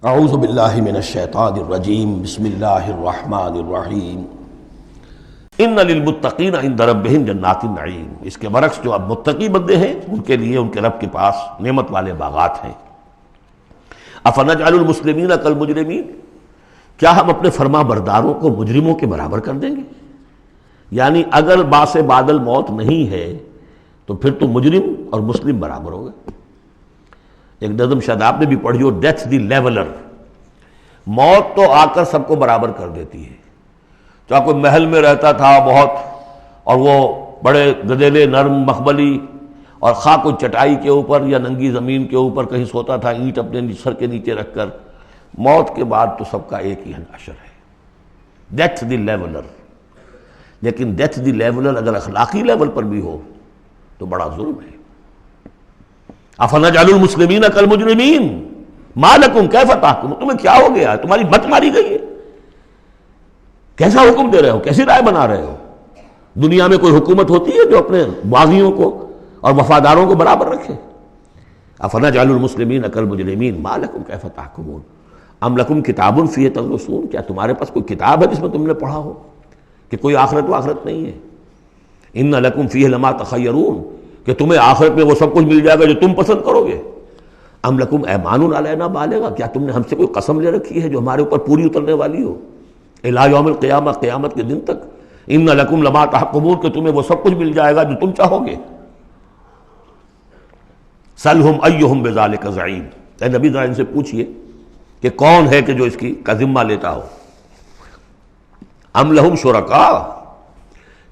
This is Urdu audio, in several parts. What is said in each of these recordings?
اعوذ باللہ من الشیطان الرجیم بسم اللہ الرحمن الرحیم ان للمتقین عند ربہم جنات النعیم۔ اس کے برعکس جو اب متقی بندے ہیں ان کے لیے ان کے رب کے پاس نعمت والے باغات ہیں۔ افنجعل المسلمین کالمجرمین، کیا ہم اپنے فرما برداروں کو مجرموں کے برابر کر دیں گے؟ یعنی اگر باعث بادل موت نہیں ہے تو پھر تو مجرم اور مسلم برابر ہو گئے۔ ایک نظم شاید آپ نے بھی پڑھی ہو، ڈیتھ دی لیولر، موت تو آ کر سب کو برابر کر دیتی ہے۔ چاہے کوئی محل میں رہتا تھا بہت اور وہ بڑے گدیلے نرم مخملی، اور خواہ کوئی چٹائی کے اوپر یا ننگی زمین کے اوپر کہیں سوتا تھا اینٹ اپنے سر کے نیچے رکھ کر، موت کے بعد تو سب کا ایک ہی حشر ہے، ڈیتھ دی لیولر۔ لیکن ڈیتھ دی لیولر اگر اخلاقی لیول پر بھی ہو تو بڑا ظلم ہے۔ افنجعل المسلمین کالمجرمین ما لکم کیف تحکمون، تمہیں کیا ہو گیا ہے؟ تمہاری مت ماری گئی ہے؟ کیسا حکم دے رہے ہو؟ کیسی رائے بنا رہے ہو؟ دنیا میں کوئی حکومت ہوتی ہے جو اپنے باغیوں کو اور وفاداروں کو برابر رکھے؟ افنجعل المسلمین کالمجرمین ما لکم کیف تحکمون ام لکم کتاب فیہ تدرسون، کیا تمہارے پاس کوئی کتاب ہے جس میں تم نے پڑھا ہو کہ کوئی آخرت و آخرت نہیں ہے؟ ان لکم فیہ لما تخیرون، کہ تمہیں آخرت میں وہ سب کچھ مل جائے گا جو تم پسند کرو گے۔ ام لکم ایمان علینا بالغہ، کیا تم نے ہم سے کوئی قسم لے رکھی ہے جو ہمارے اوپر پوری اترنے والی ہو الی یوم القیامہ، قیامت کے دن تک؟ ان لکم لما تحکمون، کہ تمہیں وہ سب کچھ مل جائے گا جو تم چاہو گے۔ سلہم ایہم بذالک زعیم، اے نبی ذرا ان سے پوچھئے کہ کون ہے کہ جو اس کا ذمہ لیتا ہو۔ ام لہم شرکاء،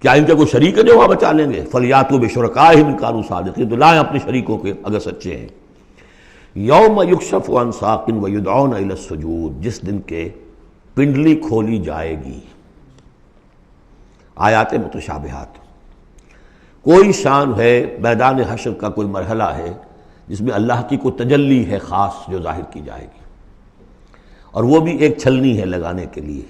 کیا ان کے کوئی شریک ہے جو وہاں بچا لیں گے؟ فلیاتوا بشرکائہم ان کانوا صادقین، تو لائیں اپنے شریکوں کے اگر سچے ہیں۔ یوم یکشف عن ساق ویدعون الی السجود، جس دن کے پنڈلی کھولی جائے گی۔ آیات متشابہات، کوئی شان ہے میدان حشر کا، کوئی مرحلہ ہے جس میں اللہ کی کوئی تجلی ہے خاص جو ظاہر کی جائے گی، اور وہ بھی ایک چھلنی ہے لگانے کے لیے۔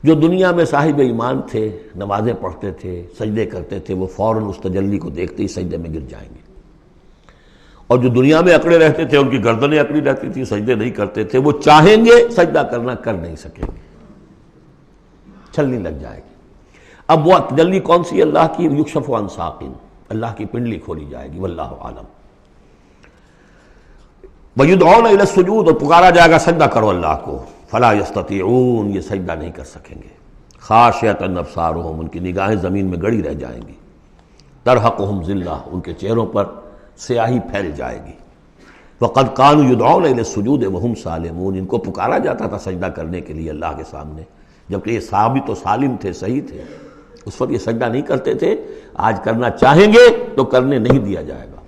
جو دنیا میں صاحب ایمان تھے، نمازیں پڑھتے تھے، سجدے کرتے تھے، وہ فوراً اس تجلی کو دیکھتے ہی سجدے میں گر جائیں گے، اور جو دنیا میں اکڑے رہتے تھے ان کی گردنیں اکڑی رہتی تھی، سجدے نہیں کرتے تھے، وہ چاہیں گے سجدہ کرنا کر نہیں سکیں گے، چھلنی لگ جائے گی۔ اب وہ تجلی کون سی؟ اللہ کی یکشف عن ساق، اللہ کی پنڈلی کھولی جائے گی، واللہ عالم۔ وَيُدْعَوْنَ إِلَى السُّجُودِ، اور پکارا جائے گا سجدہ کرو اللہ کو، فَلَا يَسْتَطِيعُونَ، یہ سجدہ نہیں کر سکیں گے۔ خاشعۃ ابصارہم، ان کی نگاہیں زمین میں گڑی رہ جائیں گی۔ ترہقہم ذلہ، ان کے چہروں پر سیاہی پھیل جائے گی۔ وَقَدْ كَانُوا يُدْعَوْنَ إِلَى السُّجُودِ وَهُمْ سَالِمُونَ، ان کو پکارا جاتا تھا سجدہ کرنے کے لیے اللہ کے سامنے جبکہ یہ ثابت و سالم تھے، صحیح تھے، اس وقت یہ سجدہ نہیں کرتے تھے۔ آج کرنا چاہیں گے تو کرنے نہیں دیا جائے گا۔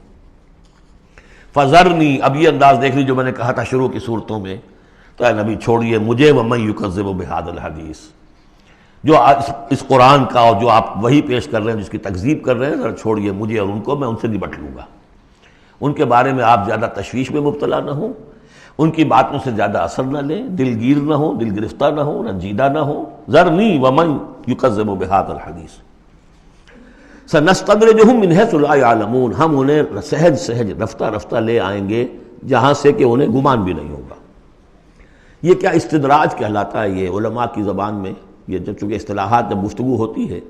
فَذَرْنِي، اب یہ انداز دیکھ لی جو میں نے کہا تھا شروع کی صورتوں میں، تو اے نبی چھوڑیے مجھے، وَمَن يُكَذِّبُ بِهَذَا الْحَدِيثِ، جو اس قرآن کا اور جو آپ وہی پیش کر رہے ہیں جس کی تکذیب کر رہے ہیں، ذرا چھوڑیے مجھے اور ان کو، میں ان سے نبٹ لوں گا۔ ان کے بارے میں آپ زیادہ تشویش میں مبتلا نہ ہوں، ان کی باتوں سے زیادہ اثر نہ لیں، دلگیر نہ ہوں، دل گرفتہ نہ ہوں، رنجیدہ نہ ہوں۔ ذرنی ومن یکذب بہذا الحدیث سنستدرجہم من حیث لا یعلمون، ہم انہیں سہج سہج رفتہ رفتہ لے آئیں گے جہاں سے کہ انہیں گمان بھی نہیں ہوگا۔ یہ کیا استدراج کہلاتا ہے؟ یہ علماء کی زبان میں یہ جب چونکہ اصطلاحات جب گفتگو ہوتی ہے،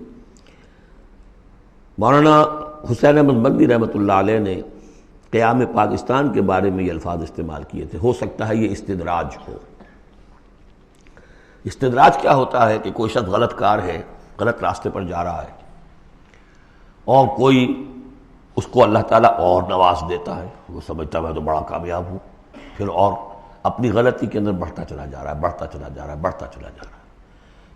مولانا حسین احمد مدنی رحمۃ اللہ علیہ نے قیام پاکستان کے بارے میں یہ الفاظ استعمال کیے تھے، ہو سکتا ہے یہ استدراج ہو۔ استدراج کیا ہوتا ہے کہ کوئی شخص غلط کار ہے، غلط راستے پر جا رہا ہے، اور کوئی اس کو اللہ تعالیٰ اور نواز دیتا ہے، وہ سمجھتا ہے میں تو بڑا کامیاب ہوں، پھر اور اپنی غلطی کے اندر بڑھتا چلا جا رہا ہے، بڑھتا چلا جا رہا ہے، بڑھتا چلا جا رہا ہے،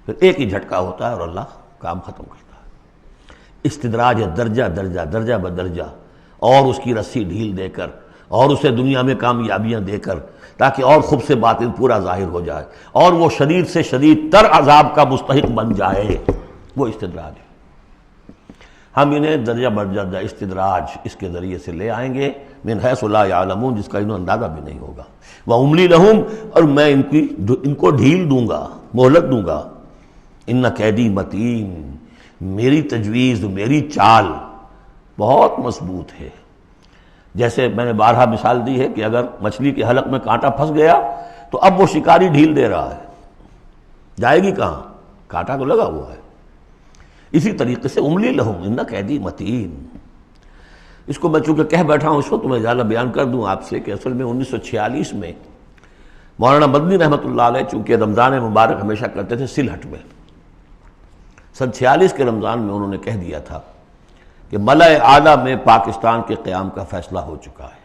پھر ایک ہی جھٹکا ہوتا ہے اور اللہ کام ختم کرتا ہے۔ استدراج ہے درجہ درجہ، درجہ بدرجہ، اور اس کی رسی ڈھیل دے کر، اور اسے دنیا میں کامیابیاں دے کر، تاکہ اور خوب سے باطن پورا ظاہر ہو جائے اور وہ شدید سے شدید تر عذاب کا مستحق بن جائے، وہ استدراج ہے۔ ہم انہیں درجہ بدرجہ استدراج اس کے ذریعے سے لے آئیں گے، من حیث لا یعلمون، جس کا انہیں اندازہ بھی نہیں ہوگا۔ وَأُمْلِي لَهُمْ، اور میں ان کو ڈھیل دوں گا، مہلت دوں گا۔ ان کیدی متین، میری تجویز، میری چال بہت مضبوط ہے۔ جیسے میں نے بارہا مثال دی ہے کہ اگر مچھلی کے حلق میں کانٹا پھنس گیا تو اب وہ شکاری ڈھیل دے رہا ہے، جائے گی کہاں؟ کانٹا تو لگا ہوا ہے۔ اسی طریقے سے املی لہم ان قیدی متین، اس کو میں چونکہ کہہ بیٹھا ہوں اس کو تو میں زیادہ بیان کر دوں آپ سے کہ اصل میں 1946 میں مولانا مدنی رحمۃ اللہ علیہ چونکہ رمضان مبارک ہمیشہ کرتے تھے سلہٹ میں، سن 46 کے رمضان میں انہوں نے کہہ دیا تھا کہ ملأ اعلیٰ میں پاکستان کے قیام کا فیصلہ ہو چکا ہے،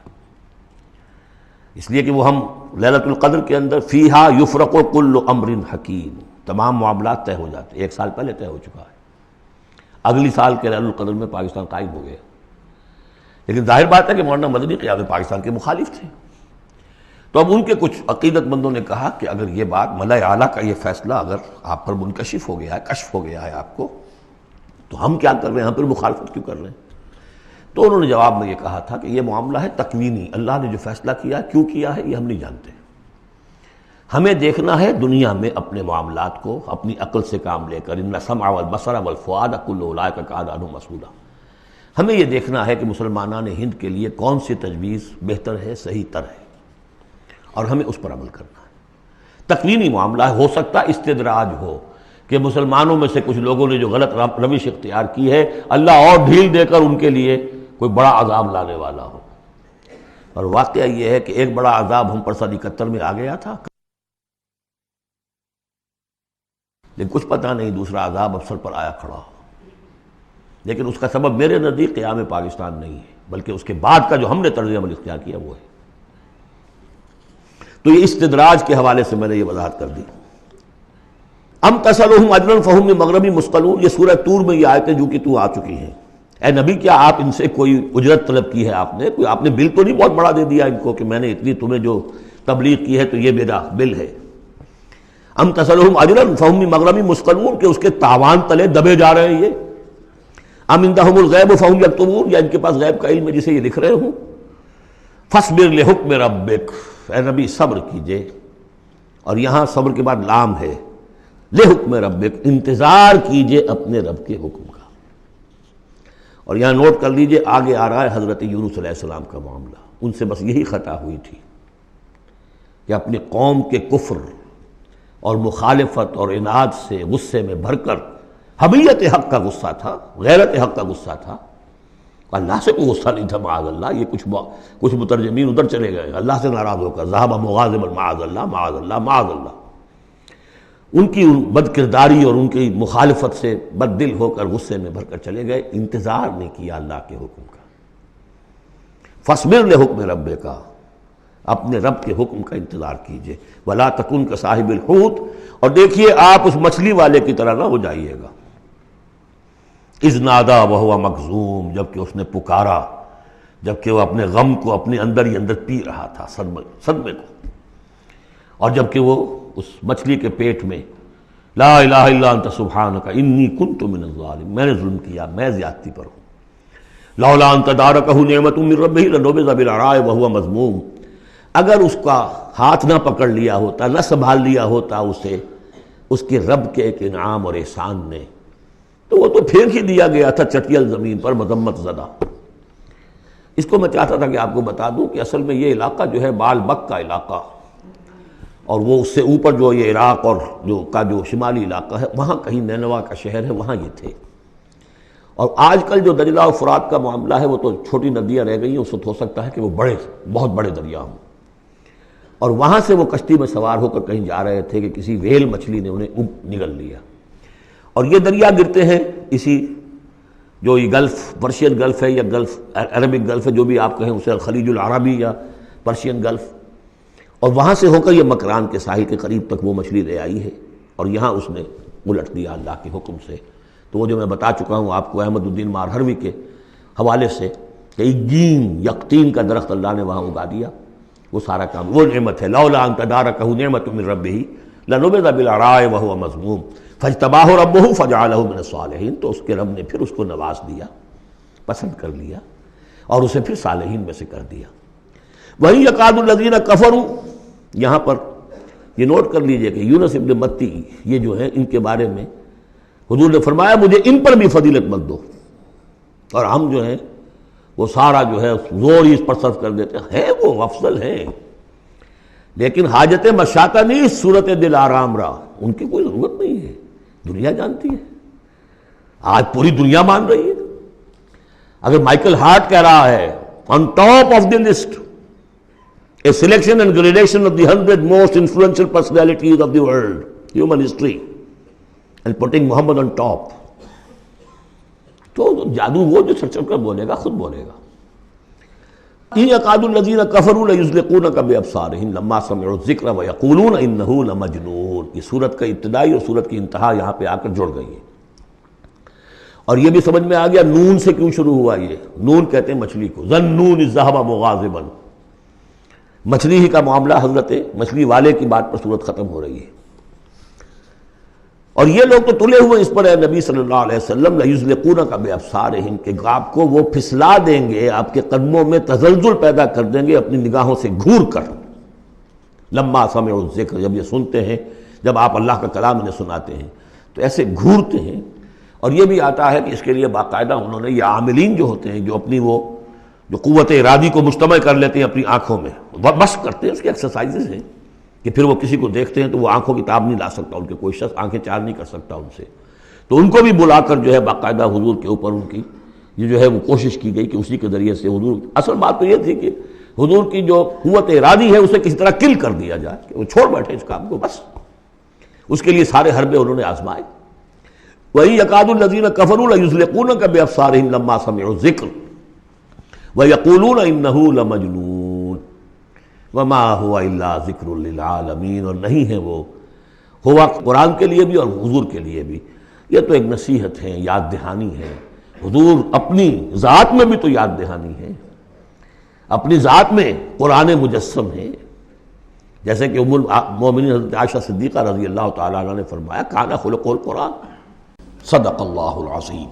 اس لیے کہ وہ ہم لیلۃ القدر کے اندر فیہا یفرق کل امر حکیم، تمام معاملات طے ہو جاتے، 1 سال پہلے طے ہو چکا ہے، اگلی سال کے لیلۃ القدر میں پاکستان قائم ہو گیا۔ لیکن ظاہر بات ہے کہ مولانا مدنی قیام پاکستان کے مخالف تھے، تو اب ان کے کچھ عقیدت مندوں نے کہا کہ اگر یہ بات ملأ اعلیٰ کا یہ فیصلہ اگر آپ پر منکشف ہو گیا ہے، کشف ہو گیا ہے آپ کو، تو ہم کیا کر رہے ہیں، ہم پھر مخالفت کیوں کر رہے ہیں؟ تو انہوں نے جواب میں یہ کہا تھا کہ یہ معاملہ ہے تکوینی، اللہ نے جو فیصلہ کیا کیوں کیا ہے یہ ہم نہیں جانتے، ہمیں دیکھنا ہے دنیا میں اپنے معاملات کو اپنی عقل سے کام لے کر، ان السمع والبصر والفؤاد کل اولئک کان عنہ مسئولا، ہمیں یہ دیکھنا ہے کہ مسلمانان ہند کے لیے کون سی تجویز بہتر ہے، صحیح تر ہے، اور ہمیں اس پر عمل کرنا ہے۔ تکوینی معاملہ ہے، ہو سکتا استدراج ہو کہ مسلمانوں میں سے کچھ لوگوں نے جو غلط روش اختیار کی ہے اللہ اور ڈھیل دے کر ان کے لیے کوئی بڑا عذاب لانے والا ہو، اور واقعہ یہ ہے کہ ایک بڑا عذاب ہم پر سن 71 میں آ گیا تھا، لیکن کچھ پتہ نہیں دوسرا عذاب اب سر پر آیا کھڑا ہو، لیکن اس کا سبب میرے نزدیک قیام پاکستان نہیں ہے، بلکہ اس کے بعد کا جو ہم نے طرز عمل اختیار کیا وہ ہے۔ تو یہ استدراج کے حوالے سے میں نے یہ وضاحت کر دی۔ ام تسلہم اجرا فہم من مغرم مثقلون، یہ سورہ طور میں یہ آیتیں جو کہ تو آ چکی ہیں، اے نبی کیا آپ ان سے کوئی اجرت طلب کی ہے؟ آپ نے بل تو نہیں بہت بڑا دے دیا ان کو کہ میں نے اتنی تمہیں جو تبلیغ کی ہے تو یہ میرا بل ہے؟ ام تسلہم اجرا فہم من مغرم مثقلون، کہ اس کے تاوان تلے دبے جا رہے ہیں یہ، ام عندہم الغیب فہم یکتبون، یا ان کے پاس غیب کا علم ہے جسے یہ لکھ رہے ہوں؟ فاصبر لحکم ربک، اے نبی صبر کیجئے، اور یہاں صبر کے بعد لام ہے، لحکم ربک، انتظار کیجئے اپنے رب کے حکم کا۔ اور یہاں نوٹ کر لیجئے آگے آ رہا ہے حضرت یونس علیہ السلام کا معاملہ، ان سے بس یہی خطا ہوئی تھی کہ اپنی قوم کے کفر اور مخالفت اور عناد سے غصے میں بھر کر، حمیت حق کا غصہ تھا، غیرت حق کا غصہ تھا، اللہ سے کوئی غصہ نہیں تھا معاذ اللہ، یہ کچھ مترجمین ادھر چلے گئے اللہ سے ناراض ہو کر، ذہب مغاضبا معاذ اللہ معاذ اللہ معاذ اللہ، ان کی بد کرداری اور ان کی مخالفت سے بد دل ہو کر غصے میں بھر کر چلے گئے، انتظار نہیں کیا اللہ کے حکم کا۔ فاصبر لحکم ربک، اپنے رب کے حکم کا انتظار کیجئے، ولا تکن کصاحب الحوت، اور دیکھیے آپ اس مچھلی والے کی طرح نہ ہو جائیے گا، اذ نادا وہو مکظوم، جبکہ اس نے پکارا جبکہ وہ اپنے غم کو اپنے اندر ہی اندر پی رہا تھا، صدمے کو، اور جبکہ وہ اس مچھلی کے پیٹ میں لا الہ الا انت سبحانک انی کنت من الظالمین، میں نے ظلم کیا، میں زیادتی پر ہوں، لولا ان تدارکہ نعمت من ربہ لنبذ بالعراء وہو مذموم، اگر اس کا ہاتھ نہ پکڑ لیا ہوتا، نہ سنبھال لیا ہوتا اسے اس کے رب کے ایک انعام اور احسان نے، تو وہ تو پھینک ہی دیا گیا تھا چٹیل زمین پر مذمت زدہ۔ اس کو میں چاہتا تھا کہ آپ کو بتا دوں کہ اصل میں یہ علاقہ جو ہے بال بک کا علاقہ، اور وہ اس سے اوپر جو یہ عراق اور جو شمالی علاقہ ہے وہاں کہیں نینوا کا شہر ہے، وہاں یہ تھے، اور آج کل جو دجلہ اور فرات کا معاملہ ہے وہ تو چھوٹی ندیاں رہ گئی ہیں، اس وقت ہو سکتا ہے کہ وہ بہت بڑے دریا ہوں، اور وہاں سے وہ کشتی میں سوار ہو کر کہیں جا رہے تھے کہ کسی ویل مچھلی نے انہیں نگل لیا، اور یہ دریا گرتے ہیں اسی جو یہ گلف، پرشین گلف ہے یا گلف عربک گلف ہے، جو بھی آپ کہیں اسے الخلیج العربی یا پرشین گلف، اور وہاں سے ہو کر یہ مکران کے ساحل کے قریب تک وہ مچھلی لے آئی ہے، اور یہاں اس نے الٹ دیا اللہ کے حکم سے۔ تو وہ جو میں بتا چکا ہوں آپ کو احمد الدین مارہروی کے حوالے سے کہ ایگین یقطین کا درخت اللہ نے وہاں اگا دیا، وہ سارا کام وہ نعمت ہے، لولا ان تدارکہ نعمت من ربہ لنبذ بالعراء وہو مذموم فاجتباہ ربہ فجعلہ من الصالحین، تو اس کے رب نے پھر اس کو نواز دیا، پسند کر لیا، اور اسے پھر صالحین میں سے کر دیا۔ وہیں یکاد الذین کفروا، یہاں پر یہ نوٹ کر لیجئے کہ یونس ابن متی یہ جو ہے ان کے بارے میں حضور نے فرمایا مجھے ان پر بھی فضیلت مت دو، اور ہم جو ہیں وہ سارا جو ہے زور ہی اس پر صرف کر دیتے ہیں، وہ افضل ہیں، لیکن حاجت مشاطہ نہیں، صورت دل آرام رہا، ان کی کوئی ضرورت نہیں ہے، دنیا جانتی ہے، آج پوری دنیا مان رہی ہے۔ اگر مائیکل ہارٹ کہہ رہا ہے on top of the list a selection and gradation of the 100 most influential personalities of the world, human history, and putting Muhammad on top، تو جادو وہ جو چڑھ کر بولے گا خود بولے گا۔ إِن يَكَادُ الَّذِينَ كَفَرُوا لَيُزْلِقُونَكَ بِأَبْصَارِهِمْ لَمَّا سَمِعُوا الذِّكْرَ وَيَقُولُونَ إِنَّهُ لَمَجْنُونٌ۔ یہ سورت کا ابتدائی اور سورت کی انتہا یہاں پہ آ کر جڑ گئی ہے، اور یہ بھی سمجھ میں آ گیا نون سے کیوں شروع ہوا۔ یہ نون کہتے ہیں مچھلی کو، ذَنُّونِ الذَّهَبَ مُغَاضِبًا، مچھلی ہی کا معاملہ، حضرت مچھلی والے کی بات پر سورت ختم ہو رہی ہے۔ اور یہ لوگ تو تلے ہوئے اس پر ہے نبی صلی اللہ علیہ وسلم، لَيُزْلِقُونَكَ بِأَبْصَارِهِمْ کہ آپ کو وہ پھسلا دیں گے، آپ کے قدموں میں تزلزل پیدا کر دیں گے اپنی نگاہوں سے گھور کر۔ لما سمعوا الذکر، جب یہ سنتے ہیں، جب آپ اللہ کا کلام انہیں سناتے ہیں تو ایسے گھورتے ہیں۔ اور یہ بھی آتا ہے کہ اس کے لیے باقاعدہ انہوں نے یہ عاملین جو ہوتے ہیں، جو اپنی وہ جو قوت ارادی کو مجتمع کر لیتے ہیں اپنی آنکھوں میں، مشق کرتے ہیں، اس کی ایکسرسائزز ہیں کہ پھر وہ کسی کو دیکھتے ہیں تو وہ آنکھوں کی تاب نہیں لا سکتا، ان کے کوئی شخص آنکھیں چار نہیں کر سکتا ان سے، تو ان کو بھی بلا کر جو ہے باقاعدہ حضور کے اوپر ان کی یہ جو ہے وہ کوشش کی گئی کہ اسی کے ذریعے سے حضور، اصل بات تو یہ تھی کہ حضور کی جو قوت ارادی ہے اسے کسی طرح کل کر دیا جائے کہ وہ چھوڑ بیٹھے اس کام کو، بس اس کے لیے سارے حربے انہوں نے آزمائے۔ وَإِن يَكَادُ الَّذِينَ كَفَرُوا لَيُزْلِقُونَكَ بِأَبْصَارِهِمْ لَمَّا سَمِعُوا الذِّكْرَ وَيَقُولُونَ إِنَّهُ لَمَجْنُونٌ وَمَا هُوَ إِلَّا ذِكْرٌ لِّلْعَالَمِينَ، اور نہیں ہے وہ، ہوا قرآن کے لیے بھی اور حضور کے لیے بھی، یہ تو ایک نصیحت ہے، یاد دہانی ہے۔ حضور اپنی ذات میں بھی تو یاد دہانی ہے، اپنی ذات میں قرآن مجسم ہے، جیسے کہ ام المومنین حضرت عائشہ صدیقہ رضی اللہ تعالیٰ عنہ نے فرمایا کان خلق القرآن، صدق اللہ العظیم۔